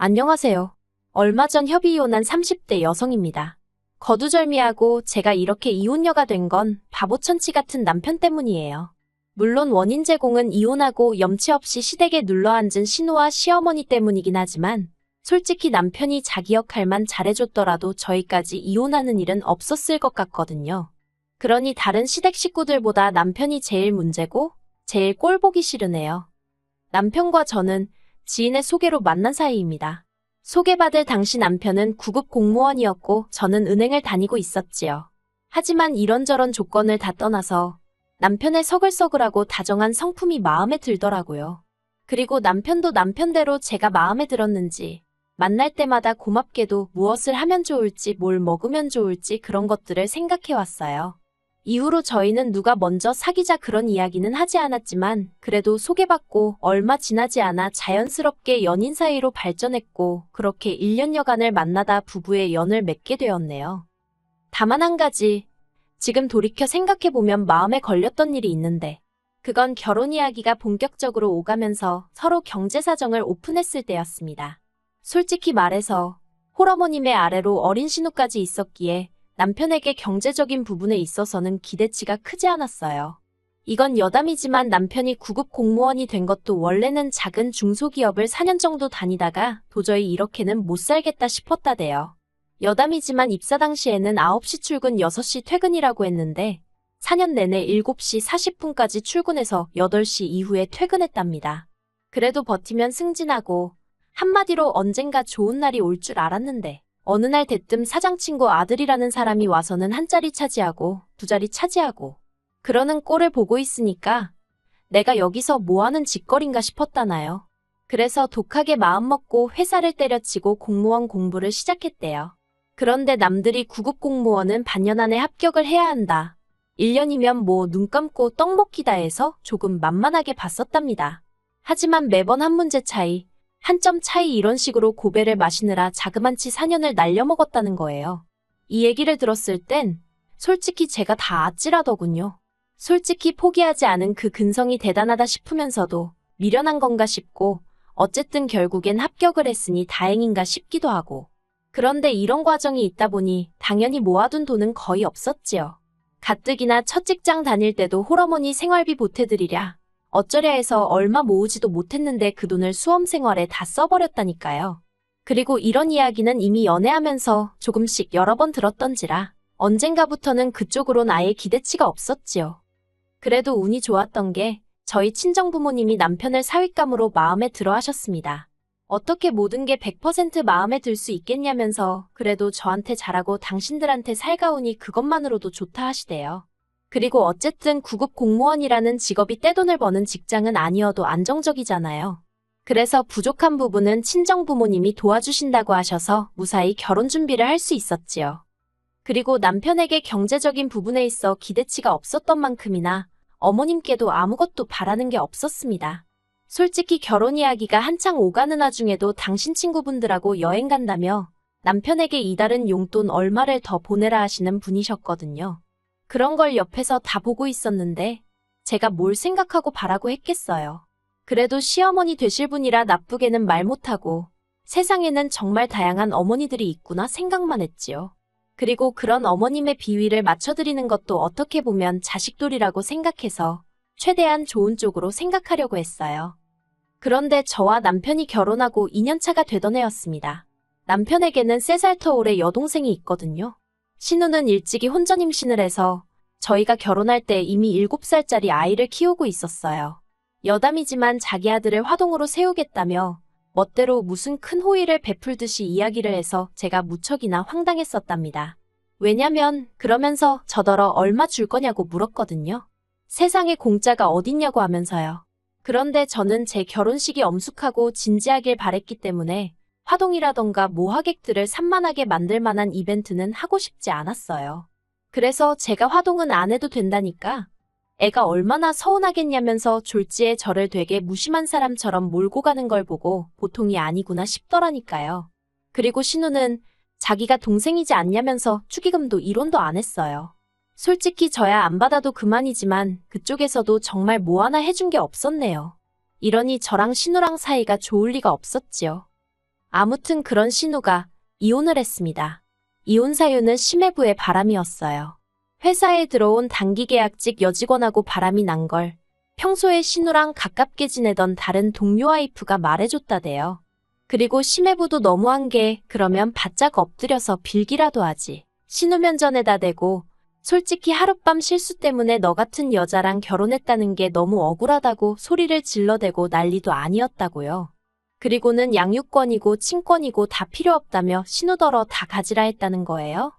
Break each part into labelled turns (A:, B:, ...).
A: 안녕하세요. 얼마 전 협의 이혼한 30대 여성입니다. 거두절미하고 제가 이렇게 이혼녀가 된 건 바보천치 같은 남편 때문이에요. 물론 원인 제공은 이혼하고 염치 없이 시댁에 눌러앉은 신우와 시어머니 때문이긴 하지만 솔직히 남편이 자기 역할만 잘해줬더라도 저희까지 이혼하는 일은 없었을 것 같거든요. 그러니 다른 시댁 식구들보다 남편이 제일 문제고 제일 꼴보기 싫으네요. 남편과 저는 지인의 소개로 만난 사이입니다. 소개받을 당시 남편은 9급 공무원이었고 저는 은행을 다니고 있었지요. 하지만 이런저런 조건을 다 떠나서 남편의 서글서글하고 다정한 성품이 마음에 들더라고요. 그리고 남편도 남편대로 제가 마음에 들었는지 만날 때마다 고맙게도 무엇을 하면 좋을지 뭘 먹으면 좋을지 그런 것들을 생각해왔어요. 이후로 저희는 누가 먼저 사귀자 그런 이야기는 하지 않았지만 그래도 소개받고 얼마 지나지 않아 자연스럽게 연인 사이로 발전했고 그렇게 1년여간을 만나다 부부의 연을 맺게 되었네요. 다만 한 가지, 지금 돌이켜 생각해보면 마음에 걸렸던 일이 있는데 그건 결혼 이야기가 본격적으로 오가면서 서로 경제 사정을 오픈했을 때였습니다. 솔직히 말해서 홀어머님의 아래로 어린 신우까지 있었기에 남편에게 경제적인 부분에 있어서는 기대치가 크지 않았어요. 이건 여담이지만 남편이 9급 공무원이 된 것도 원래는 작은 중소기업을 4년 정도 다니다가 도저히 이렇게는 못 살겠다 싶었다대요. 여담이지만 입사 당시에는 9시 출근 6시 퇴근이라고 했는데 4년 내내 7시 40분까지 출근해서 8시 이후에 퇴근했답니다. 그래도 버티면 승진하고 한마디로 언젠가 좋은 날이 올 줄 알았는데 어느 날 대뜸 사장 친구 아들이라는 사람이 와서는 한 자리 차지하고 두 자리 차지하고 그러는 꼴을 보고 있으니까 내가 여기서 뭐하는 짓거린가 싶었다나요. 그래서 독하게 마음먹고 회사를 때려치고 공무원 공부를 시작했대요. 그런데 남들이 9급 공무원은 반년 안에 합격을 해야 한다. 1년이면 뭐 눈 감고 떡 먹기다 해서 조금 만만하게 봤었답니다. 하지만 매번 한 문제 차이, 한 점 차이 이런 식으로 고배를 마시느라 자그만치 4년을 날려먹었다는 거예요. 이 얘기를 들었을 땐 솔직히 제가 다 아찔하더군요. 솔직히 포기하지 않은 그 근성이 대단하다 싶으면서도 미련한 건가 싶고 어쨌든 결국엔 합격을 했으니 다행인가 싶기도 하고. 그런데 이런 과정이 있다 보니 당연히 모아둔 돈은 거의 없었지요. 가뜩이나 첫 직장 다닐 때도 홀어머니 생활비 보태드리랴 어쩌랴 해서 얼마 모으지도 못했는데 그 돈을 수험 생활에 다 써버렸다니까요. 그리고 이런 이야기는 이미 연애하면서 조금씩 여러 번 들었던지라 언젠가부터는 그쪽으론 아예 기대치가 없었지요. 그래도 운이 좋았던 게 저희 친정부모님이 남편을 사윗감으로 마음에 들어 하셨습니다. 어떻게 모든 게 100% 마음에 들 수 있겠냐면서 그래도 저한테 잘하고 당신들한테 살가우니 그것만으로도 좋다 하시대요. 그리고 어쨌든 9급 공무원이라는 직업이 떼돈을 버는 직장은 아니어도 안정적이잖아요. 그래서 부족한 부분은 친정부모님이 도와주신다고 하셔서 무사히 결혼 준비를 할 수 있었지요. 그리고 남편에게 경제적인 부분에 있어 기대치가 없었던 만큼이나 어머님께도 아무것도 바라는 게 없었습니다. 솔직히 결혼 이야기가 한창 오가는 와중에도 당신 친구분들하고 여행 간다며 남편에게 이달은 용돈 얼마를 더 보내라 하시는 분이셨거든요. 그런 걸 옆에서 다 보고 있었는데 제가 뭘 생각하고 바라고 했겠어요. 그래도 시어머니 되실 분이라 나쁘게는 말 못하고 세상에는 정말 다양한 어머니들이 있구나 생각만 했지요. 그리고 그런 어머님의 비위를 맞춰드리는 것도 어떻게 보면 자식돌이라고 생각해서 최대한 좋은 쪽으로 생각하려고 했어요. 그런데 저와 남편이 결혼하고 2년차가 되던 해였습니다. 남편에게는 3살 터울의 여동생이 있거든요. 신우는 일찍이 혼전 임신을 해서 저희가 결혼할 때 이미 7살짜리 아이를 키우고 있었어요. 여담이지만 자기 아들을 화동으로 세우겠다며 멋대로 무슨 큰 호의를 베풀듯이 이야기를 해서 제가 무척이나 황당했었답니다. 왜냐면 그러면서 저더러 얼마 줄 거냐고 물었거든요. 세상에 공짜가 어딨냐고 하면서요. 그런데 저는 제 결혼식이 엄숙하고 진지하길 바랬기 때문에 화동이라던가 모하객들을 산만하게 만들 만한 이벤트는 하고 싶지 않았어요. 그래서 제가 화동은 안 해도 된다니까 애가 얼마나 서운하겠냐면서 졸지에 저를 되게 무심한 사람처럼 몰고 가는 걸 보고 보통이 아니구나 싶더라니까요. 그리고 신우는 자기가 동생이지 않냐면서 축의금도 1원도 안 했어요. 솔직히 저야 안 받아도 그만이지만 그쪽에서도 정말 뭐 하나 해준 게 없었네요. 이러니 저랑 신우랑 사이가 좋을 리가 없었지요. 아무튼 그런 신우가 이혼을 했습니다. 이혼 사유는 심해부의 바람이었어요. 회사에 들어온 단기계약직 여직원하고 바람이 난 걸 평소에 신우랑 가깝게 지내던 다른 동료 와이프가 말해줬다대요. 그리고 심해부도 너무한 게 그러면 바짝 엎드려서 빌기라도 하지. 신우 면전에다 대고 솔직히 하룻밤 실수 때문에 너 같은 여자랑 결혼했다는 게 너무 억울하다고 소리를 질러대고 난리도 아니었다고요. 그리고는 양육권이고 친권이고 다 필요 없다며 신우더러 다 가지라 했다는 거예요.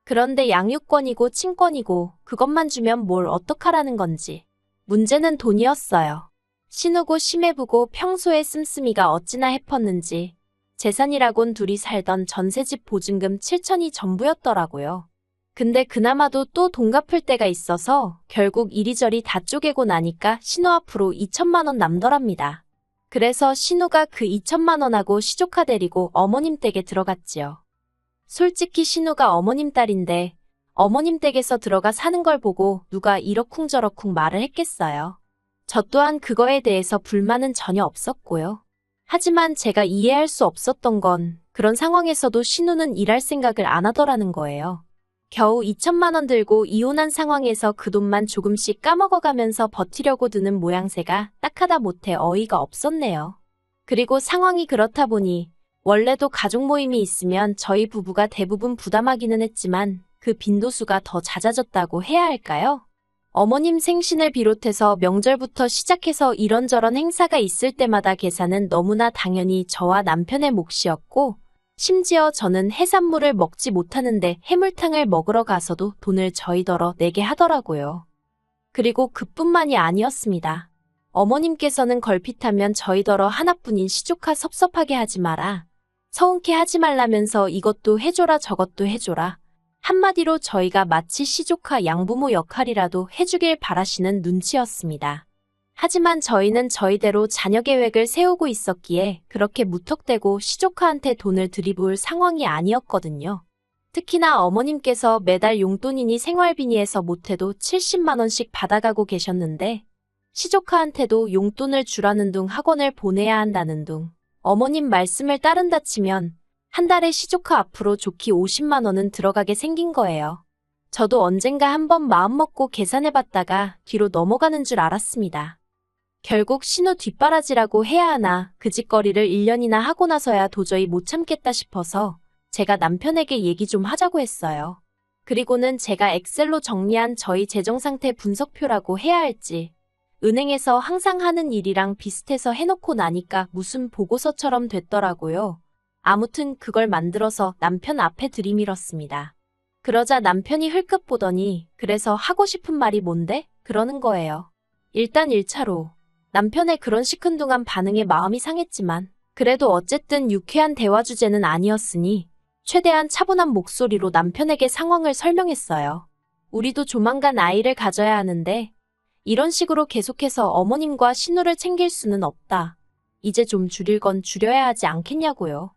A: 그런데 양육권이고 친권이고 그것만 주면 뭘 어떡하라는 건지. 문제는 돈이었어요. 신우고 심해부고 평소에 씀씀이가 어찌나 해펐는지 재산이라곤 둘이 살던 전세집 보증금 7천이 전부였더라고요. 근데 그나마도 또 돈 갚을 때가 있어서 결국 이리저리 다 쪼개고 나니까 신우 앞으로 2천만 원 남더랍니다. 그래서 신우가 그 2천만 원하고 시조카 데리고 어머님 댁에 들어갔지요. 솔직히 신우가 어머님 딸인데 어머님 댁에서 들어가 사는 걸 보고 누가 이러쿵저러쿵 말을 했겠어요. 저 또한 그거에 대해서 불만은 전혀 없었고요. 하지만 제가 이해할 수 없었던 건 그런 상황에서도 신우는 일할 생각을 안 하더라는 거예요. 겨우 2천만 원 들고 이혼한 상황에서 그 돈만 조금씩 까먹어가면서 버티려고 드는 모양새가 딱하다 못해 어이가 없었네요. 그리고 상황이 그렇다 보니 원래도 가족 모임이 있으면 저희 부부가 대부분 부담하기는 했지만 그 빈도수가 더 잦아졌다고 해야 할까요? 어머님 생신을 비롯해서 명절부터 시작해서 이런저런 행사가 있을 때마다 계산은 너무나 당연히 저와 남편의 몫이었고 심지어 저는 해산물을 먹지 못하는데 해물탕을 먹으러 가서도 돈을 저희더러 내게 하더라고요. 그리고 그뿐만이 아니었습니다. 어머님께서는 걸핏하면 저희더러 하나뿐인 시조카 섭섭하게 하지 마라. 서운케 하지 말라면서 이것도 해줘라 저것도 해줘라. 한마디로 저희가 마치 시조카 양부모 역할이라도 해주길 바라시는 눈치였습니다. 하지만 저희는 저희대로 자녀 계획을 세우고 있었기에 그렇게 무턱대고 시조카한테 돈을 들이부을 상황이 아니었거든요. 특히나 어머님께서 매달 용돈이니 생활비니에서 못해도 70만 원씩 받아가고 계셨는데 시조카한테도 용돈을 주라는 둥 학원을 보내야 한다는 둥 어머님 말씀을 따른다 치면 한 달에 시조카 앞으로 좋기 50만 원은 들어가게 생긴 거예요. 저도 언젠가 한번 마음먹고 계산해봤다가 뒤로 넘어가는 줄 알았습니다. 결국 신우 뒷바라지라고 해야 하나 그 짓거리를 1년이나 하고 나서야 도저히 못 참겠다 싶어서 제가 남편에게 얘기 좀 하자고 했어요. 그리고는 제가 엑셀로 정리한 저희 재정상태 분석표라고 해야 할지 은행에서 항상 하는 일이랑 비슷해서 해놓고 나니까 무슨 보고서처럼 됐더라고요. 아무튼 그걸 만들어서 남편 앞에 들이밀었습니다. 그러자 남편이 흘끗 보더니 그래서 하고 싶은 말이 뭔데? 그러는 거예요. 일단 1차로 남편의 그런 시큰둥한 반응에 마음이 상했지만 그래도 어쨌든 유쾌한 대화 주제는 아니었으니 최대한 차분한 목소리로 남편에게 상황을 설명했어요. 우리도 조만간 아이를 가져야 하는데 이런 식으로 계속해서 어머님과 신우를 챙길 수는 없다. 이제 좀 줄일 건 줄여야 하지 않겠냐고요.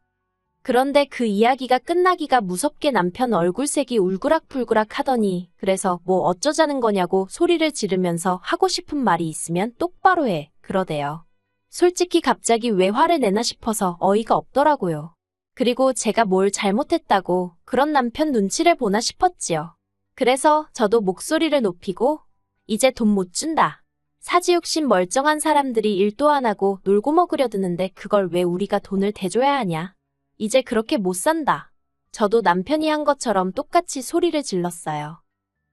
A: 그런데 그 이야기가 끝나기가 무섭게 남편 얼굴색이 울그락불그락 하더니 그래서 뭐 어쩌자는 거냐고 소리를 지르면서 하고 싶은 말이 있으면 똑바로 해. 그러대요. 솔직히 갑자기 왜 화를 내나 싶어서 어이가 없더라고요. 그리고 제가 뭘 잘못했다고 그런 남편 눈치를 보나 싶었지요. 그래서 저도 목소리를 높이고 이제 돈 못 준다. 사지욕심 멀쩡한 사람들이 일도 안 하고 놀고 먹으려 드는데 그걸 왜 우리가 돈을 대줘야 하냐. 이제 그렇게 못 산다. 저도 남편이 한 것처럼 똑같이 소리를 질렀어요.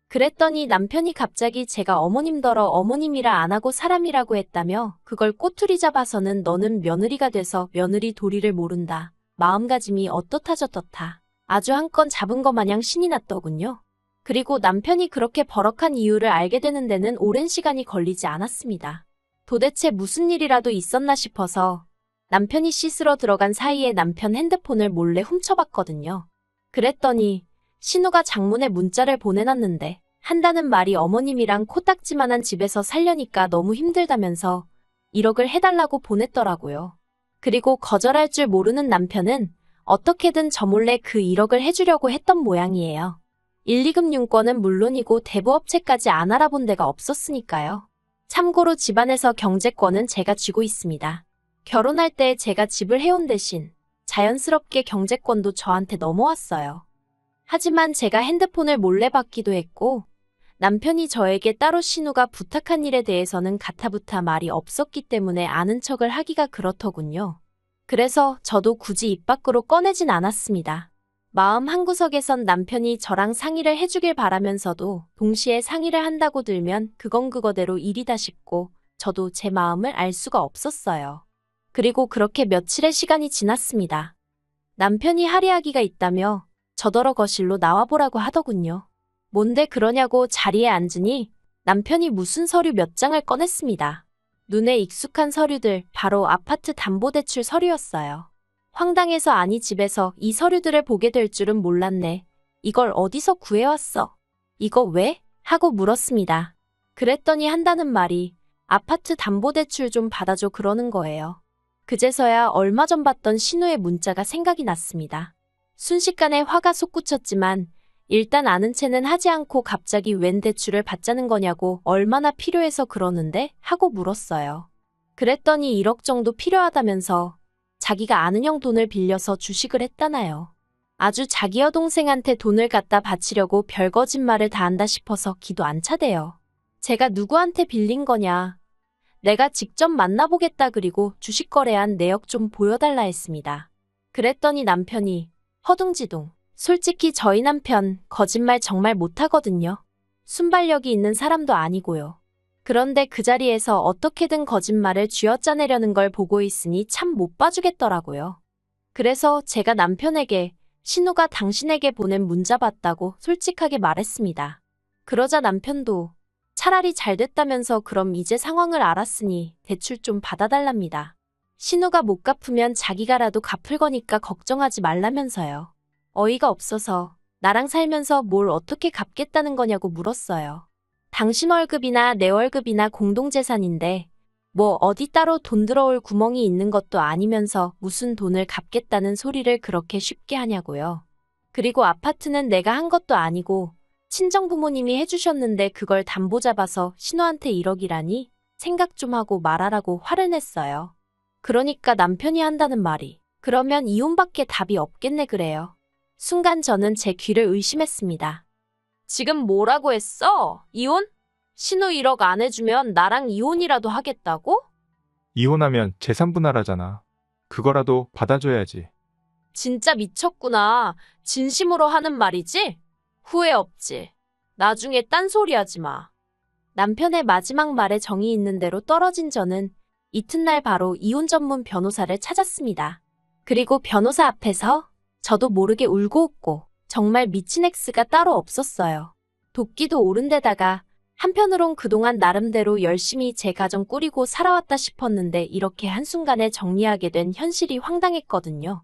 A: 그랬더니 남편이 갑자기 제가 어머님더러 어머님이라 안 하고 사람이라고 했다며 그걸 꼬투리 잡아서는 너는 며느리가 돼서 며느리 도리를 모른다. 마음가짐이 어떻다 저떻다. 아주 한 건 잡은 것 마냥 신이 났더군요. 그리고 남편이 그렇게 버럭한 이유를 알게 되는 데는 오랜 시간이 걸리지 않았습니다. 도대체 무슨 일이라도 있었나 싶어서 남편이 씻으러 들어간 사이에 남편 핸드폰을 몰래 훔쳐봤거든요. 그랬더니 신우가 장문의 문자를 보내놨는데 한다는 말이 어머님이랑 코딱지만한 집에서 살려니까 너무 힘들다면서 1억을 해달라고 보냈더라고요. 그리고 거절할 줄 모르는 남편은 어떻게든 저 몰래 그 1억을 해주려고 했던 모양이에요. 1, 2금융권은 물론이고 대부업체까지 안 알아본 데가 없었으니까요. 참고로 집안에서 경제권은 제가 쥐고 있습니다. 결혼할 때 제가 집을 해온 대신 자연스럽게 경제권도 저한테 넘어왔어요. 하지만 제가 핸드폰을 몰래 받기도 했고 남편이 저에게 따로 신우가 부탁한 일에 대해서는 가타부타 말이 없었기 때문에 아는 척을 하기가 그렇더군요. 그래서 저도 굳이 입 밖으로 꺼내진 않았습니다. 마음 한구석에선 남편이 저랑 상의를 해주길 바라면서도 동시에 상의를 한다고 들면 그건 그거대로 일이다 싶고 저도 제 마음을 알 수가 없었어요. 그리고 그렇게 며칠의 시간이 지났습니다. 남편이 할 이야기가 있다며 저더러 거실로 나와보라고 하더군요. 뭔데 그러냐고 자리에 앉으니 남편이 무슨 서류 몇 장을 꺼냈습니다. 눈에 익숙한 서류들, 바로 아파트 담보대출 서류였어요. 황당해서 아니 집에서 이 서류들을 보게 될 줄은 몰랐네. 이걸 어디서 구해왔어? 이거 왜? 하고 물었습니다. 그랬더니 한다는 말이 아파트 담보대출 좀 받아줘 그러는 거예요. 그제서야 얼마 전 받던 신우의 문자가 생각이 났습니다. 순식간에 화가 솟구쳤지만 일단 아는 체는 하지 않고 갑자기 웬 대출을 받자는 거냐고 얼마나 필요해서 그러는데? 하고 물었어요. 그랬더니 1억 정도 필요하다면서 자기가 아는 형 돈을 빌려서 주식을 했다나요. 아주 자기 여동생한테 돈을 갖다 바치려고 별 거짓말을 다 한다 싶어서 기도 안 차대요. 제가 누구한테 빌린 거냐. 내가 직접 만나보겠다 그리고 주식 거래한 내역 좀 보여달라 했습니다. 그랬더니 남편이 허둥지둥. 솔직히 저희 남편 거짓말 정말 못하거든요. 순발력이 있는 사람도 아니고요. 그런데 그 자리에서 어떻게든 거짓말을 쥐어짜내려는 걸 보고 있으니 참 못 봐주겠더라고요. 그래서 제가 남편에게 신우가 당신에게 보낸 문자 봤다고 솔직하게 말했습니다. 그러자 남편도 차라리 잘 됐다면서 그럼 이제 상황을 알았으니 대출 좀 받아달랍니다. 신우가 못 갚으면 자기가라도 갚을 거니까 걱정하지 말라면서요. 어이가 없어서 나랑 살면서 뭘 어떻게 갚겠다는 거냐고 물었어요. 당신 월급이나 내 월급이나 공동재산인데 뭐 어디 따로 돈 들어올 구멍이 있는 것도 아니면서 무슨 돈을 갚겠다는 소리를 그렇게 쉽게 하냐고요. 그리고 아파트는 내가 한 것도 아니고 친정부모님이 해주셨는데 그걸 담보 잡아서 신우한테 1억이라니 생각 좀 하고 말하라고 화를 냈어요. 그러니까 남편이 한다는 말이 그러면 이혼밖에 답이 없겠네 그래요. 순간 저는 제 귀를 의심했습니다. 지금 뭐라고 했어? 이혼? 신우 1억 안 해주면 나랑 이혼이라도 하겠다고?
B: 이혼하면 재산 분할하잖아. 그거라도 받아줘야지.
A: 진짜 미쳤구나. 진심으로 하는 말이지? 후회 없지. 나중에 딴소리 하지 마. 남편의 마지막 말에 정이 있는 대로 떨어진 저는 이튿날 바로 이혼 전문 변호사를 찾았습니다. 그리고 변호사 앞에서 저도 모르게 울고 웃고 정말 미친 X가 따로 없었어요. 도끼도 오른 데다가 한편으론 그동안 나름대로 열심히 제 가정 꾸리고 살아왔다 싶었는데 이렇게 한순간에 정리하게 된 현실이 황당했거든요.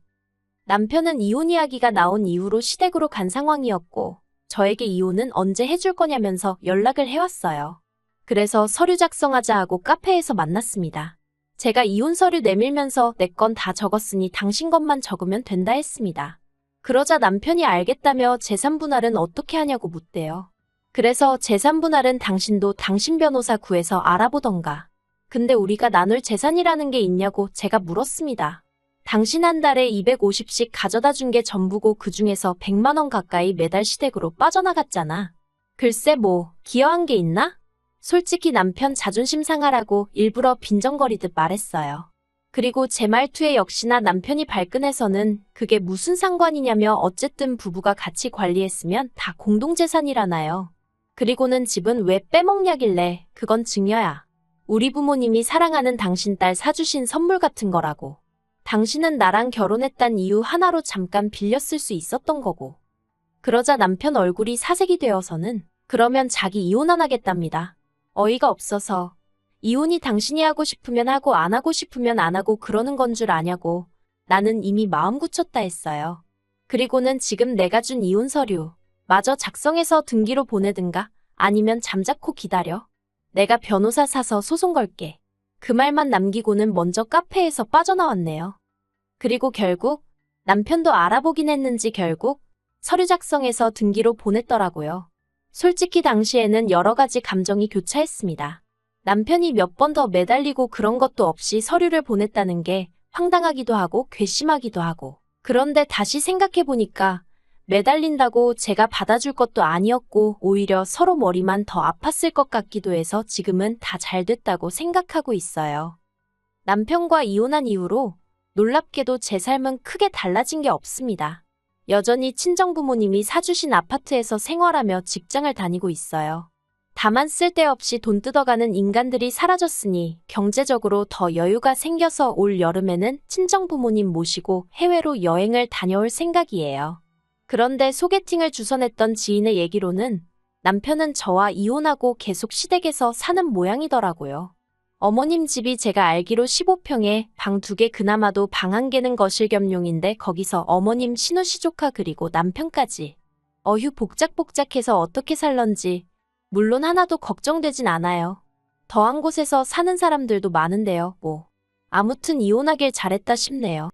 A: 남편은 이혼 이야기가 나온 이후로 시댁으로 간 상황이었고 저에게 이혼은 언제 해줄 거냐면서 연락을 해왔어요. 그래서 서류 작성하자 하고 카페에서 만났습니다. 제가 이혼 서류 내밀면서 내 건 다 적었으니 당신 것만 적으면 된다 했습니다. 그러자 남편이 알겠다며 재산 분할은 어떻게 하냐고 묻대요. 그래서 재산 분할은 당신도 당신 변호사 구해서 알아보던가. 근데 우리가 나눌 재산이라는 게 있냐고 제가 물었습니다. 당신 한 달에 250씩 가져다 준 게 전부고 그중에서 100만 원 가까이 매달 시댁으로 빠져나갔잖아. 글쎄 뭐 기여한 게 있나? 솔직히 남편 자존심 상하라고 일부러 빈정거리듯 말했어요. 그리고 제 말투에 역시나 남편이 발끈해서는 그게 무슨 상관이냐며 어쨌든 부부가 같이 관리했으면 다 공동재산이라나요. 그리고는 집은 왜 빼먹냐길래 그건 증여야. 우리 부모님이 사랑하는 당신 딸 사주신 선물 같은 거라고. 당신은 나랑 결혼했단 이유 하나로 잠깐 빌렸을 수 있었던 거고. 그러자 남편 얼굴이 사색이 되어서는 그러면 자기 이혼 안 하겠답니다. 어이가 없어서 이혼이 당신이 하고 싶으면 하고 안 하고 싶으면 안 하고 그러는 건 줄 아냐고. 나는 이미 마음 굳혔다 했어요. 그리고는 지금 내가 준 이혼 서류 마저 작성해서 등기로 보내든가 아니면 잠자코 기다려. 내가 변호사 사서 소송 걸게. 그 말만 남기고는 먼저 카페에서 빠져나왔네요. 그리고 결국 남편도 알아보긴 했는지 결국 서류 작성해서 등기로 보냈더라고요. 솔직히 당시에는 여러 가지 감정이 교차했습니다. 남편이 몇 번 더 매달리고 그런 것도 없이 서류를 보냈다는 게 황당하기도 하고 괘씸하기도 하고. 그런데 다시 생각해보니까 매달린다고 제가 받아줄 것도 아니었고 오히려 서로 머리만 더 아팠을 것 같기도 해서 지금은 다 잘 됐다고 생각하고 있어요. 남편과 이혼한 이후로 놀랍게도 제 삶은 크게 달라진 게 없습니다. 여전히 친정부모님이 사주신 아파트에서 생활하며 직장을 다니고 있어요. 다만 쓸데없이 돈 뜯어가는 인간들이 사라졌으니 경제적으로 더 여유가 생겨서 올 여름에는 친정부모님 모시고 해외로 여행을 다녀올 생각이에요. 그런데 소개팅을 주선했던 지인의 얘기로는 남편은 저와 이혼하고 계속 시댁에서 사는 모양이더라고요. 어머님 집이 제가 알기로 15평에 방 2개 그나마도 방 1개는 거실 겸용인데 거기서 어머님 시누시 조카 그리고 남편까지. 어휴 복작복작해서 어떻게 살런지 물론 하나도 걱정되진 않아요. 더한 곳에서 사는 사람들도 많은데요, 뭐. 아무튼 이혼하길 잘했다 싶네요.